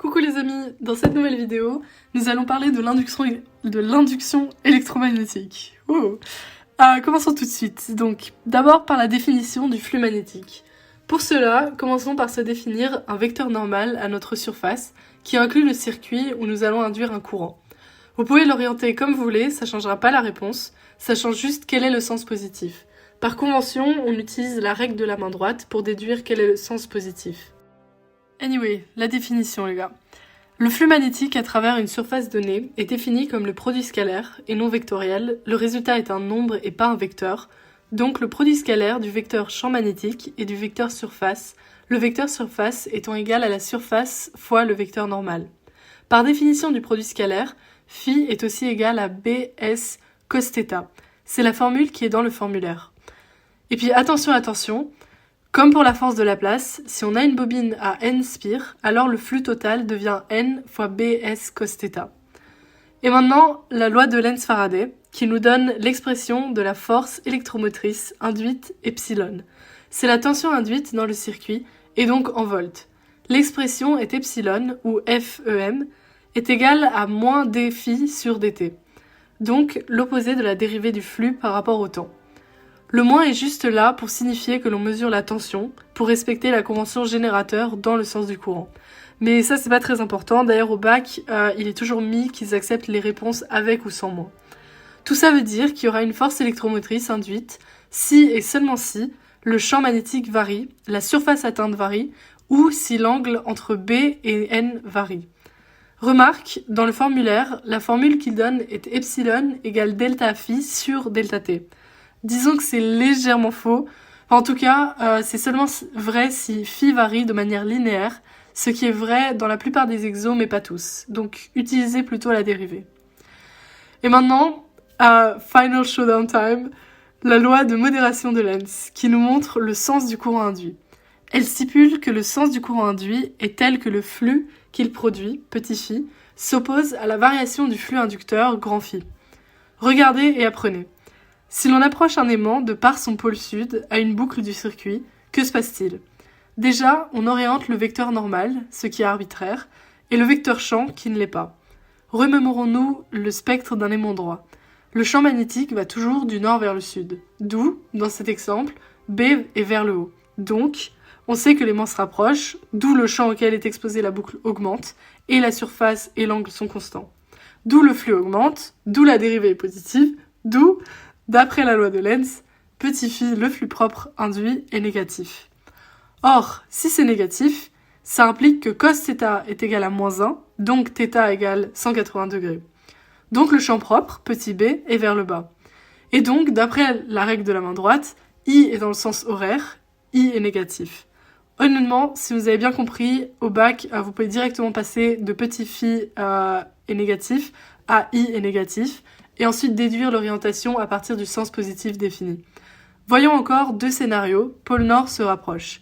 Coucou les amis, dans cette nouvelle vidéo, nous allons parler de l'induction électromagnétique. Commençons tout de suite. Donc, d'abord par la définition du flux magnétique. Pour cela, commençons par se définir un vecteur normal à notre surface, qui inclut le circuit où nous allons induire un courant. Vous pouvez l'orienter comme vous voulez, ça ne changera pas la réponse, ça change juste quel est le sens positif. Par convention, on utilise la règle de la main droite pour déduire quel est le sens positif. Anyway, la définition les gars. Le flux magnétique à travers une surface donnée est défini comme le produit scalaire et non vectoriel. Le résultat est un nombre et pas un vecteur. Donc le produit scalaire du vecteur champ magnétique et du vecteur surface, le vecteur surface étant égal à la surface fois le vecteur normal. Par définition du produit scalaire, phi est aussi égal à bs cos θ. C'est la formule qui est dans le formulaire. Et puis attention, comme pour la force de Laplace, si on a une bobine à n spires, alors le flux total devient n fois bs cos θ. Et maintenant, la loi de Lenz-Faraday, qui nous donne l'expression de la force électromotrice induite epsilon. C'est la tension induite dans le circuit, et donc en volts. L'expression est epsilon, ou FEM, est égale à moins d phi sur dt. Donc l'opposé de la dérivée du flux par rapport au temps. Le moins est juste là pour signifier que l'on mesure la tension, pour respecter la convention générateur dans le sens du courant. Mais ça c'est pas très important, d'ailleurs au bac, il est toujours mis qu'ils acceptent les réponses avec ou sans moins. Tout ça veut dire qu'il y aura une force électromotrice induite si et seulement si le champ magnétique varie, la surface atteinte varie, ou si l'angle entre B et N varie. Remarque, dans le formulaire, la formule qu'il donne est epsilon égale delta phi sur delta t. Disons que c'est légèrement faux. Enfin, en tout cas, c'est seulement vrai si phi varie de manière linéaire, ce qui est vrai dans la plupart des exos, mais pas tous. Donc, utilisez plutôt la dérivée. Et maintenant, final showdown time, la loi de modération de Lenz, qui nous montre le sens du courant induit. Elle stipule que le sens du courant induit est tel que le flux qu'il produit, petit phi, s'oppose à la variation du flux inducteur, grand phi. Regardez et apprenez. Si l'on approche un aimant de par son pôle sud à une boucle du circuit, que se passe-t-il ? Déjà, on oriente le vecteur normal, ce qui est arbitraire, et le vecteur champ qui ne l'est pas. Remémorons-nous le spectre d'un aimant droit. Le champ magnétique va toujours du nord vers le sud, d'où, dans cet exemple, B est vers le haut. Donc, on sait que l'aimant se rapproche, d'où le champ auquel est exposée la boucle augmente, et la surface et l'angle sont constants. D'où le flux augmente, d'où la dérivée est positive, d'où, d'après la loi de Lenz, petit phi, le flux propre induit est négatif. Or, si c'est négatif, ça implique que cos θ est égal à moins 1, donc θ égale 180 degrés. Donc le champ propre, petit b, est vers le bas. Et donc, d'après la règle de la main droite, I est dans le sens horaire, I est négatif. Honnêtement, si vous avez bien compris, au bac, vous pouvez directement passer de petit phi est négatif à I est négatif, et ensuite déduire l'orientation à partir du sens positif défini. Voyons encore deux scénarios, pôle nord se rapproche.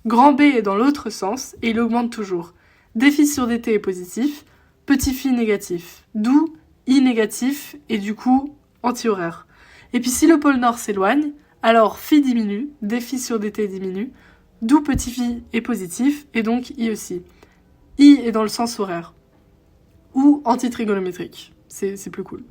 Grand B est dans l'autre sens, et il augmente toujours. D phi sur dt est positif, petit phi négatif, d'où I négatif, et du coup, anti-horaire. Et puis si le pôle nord s'éloigne, alors phi diminue, d phi sur dt diminue, d'où petit phi est positif, et donc I aussi. I est dans le sens horaire. Ou anti-trigonométrique, c'est plus cool.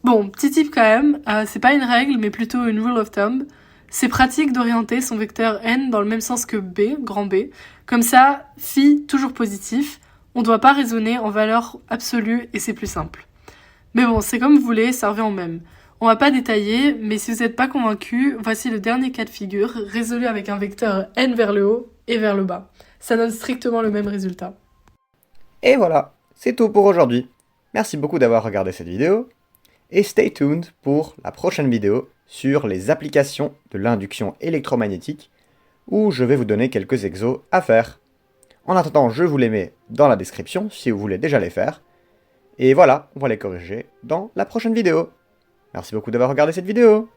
Bon, petit tip quand même, c'est pas une règle, mais plutôt une rule of thumb. C'est pratique d'orienter son vecteur n dans le même sens que B, grand B. Comme ça, phi toujours positif, on doit pas raisonner en valeur absolue et c'est plus simple. Mais bon, c'est comme vous voulez, ça revient au même. On va pas détailler, mais si vous n'êtes pas convaincu, voici le dernier cas de figure, résolu avec un vecteur n vers le haut et vers le bas. Ça donne strictement le même résultat. Et voilà, c'est tout pour aujourd'hui. Merci beaucoup d'avoir regardé cette vidéo. Et stay tuned pour la prochaine vidéo sur les applications de l'induction électromagnétique où je vais vous donner quelques exos à faire. En attendant, je vous les mets dans la description si vous voulez déjà les faire. Et voilà, on va les corriger dans la prochaine vidéo. Merci beaucoup d'avoir regardé cette vidéo.